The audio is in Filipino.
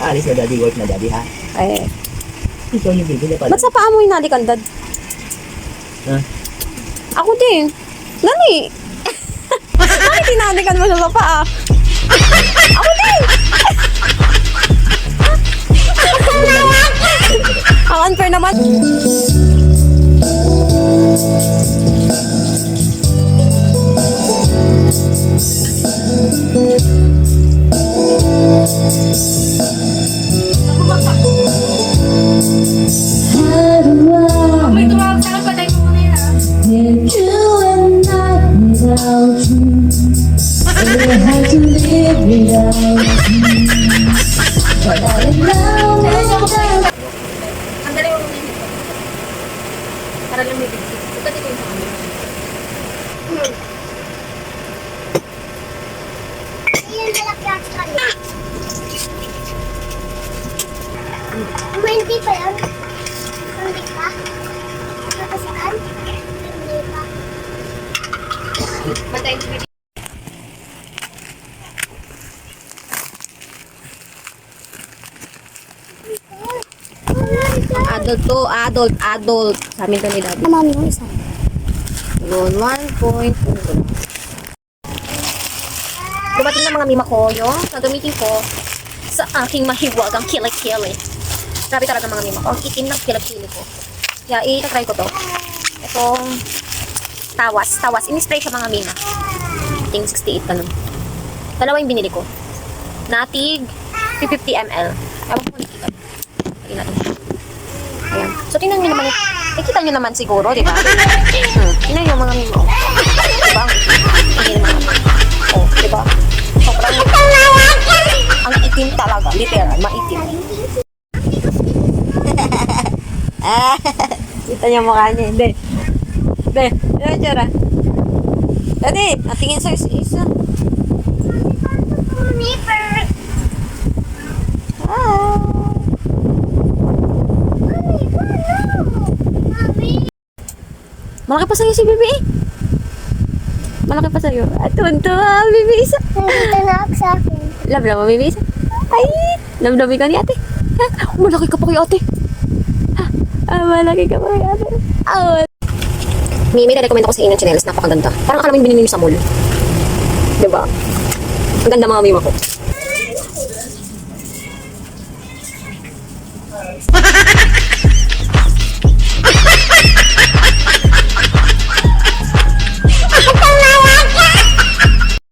Alis na daddy, work na daddy ha. Ay, Ikaw yung bibili pala. ba't sa paa mo hinalikan, Dad? Ha? Ako din. Nani? Bakit hinalikan mo siya sa paa? Ako din! Ang unfair naman. May tumawag sa akin, patay mo muna yan. If you and I without you, we have to live without you. But I know that Ang dali mo muna yun. Para lang may bigsit. Ito dito yung sa kanya. Hindi pa yan. Hindi pa. Nakasaan? Hindi pa. Patay mo bigsit. Adult to, adult. Sa amin to ni Daddy. Mami mo isa. Yun, 1.2. Dumating na mga mima ko yung gagamitin ko sa aking mahiwagang kilikili. Grabe talaga mga mima ko. Ang itim ng kilikili ko. Kaya i-try ko to. Itong tawas. In-spray siya mga mima. Ting 68 ganun. Dalawa yung binili ko. Natig 50 ml. Ewan ko nakikita. Lagyan natin siya. Ayan. So, tingnan nyo naman. Nakita nyo naman siguro, di ba? Tingnan nyo mga mimo. Diba? Ang itim mga mimo. Oh, diba? Sobrang ang itim talaga. Literal, maitim. Kita niyo mukha niya. Hindi. Hindi. Ano yung tsura? Dati, natingin sa isa. Malaki pa sa'yo si Bibi eh. Malaki pa sa'yo. Tuntua, Bibi isa. Nandito na ako sa akin. Love mo, Bibi isa. Ay, love ka ni ate. Ha? Malaki ka pa kay ate. Ha? Malaki ka pa kay ate. May recommend ako sa inyo channels. Napakaganda. Parang akala mo yung binili nyo sa mall. Diba? Ang ganda mga mima ko.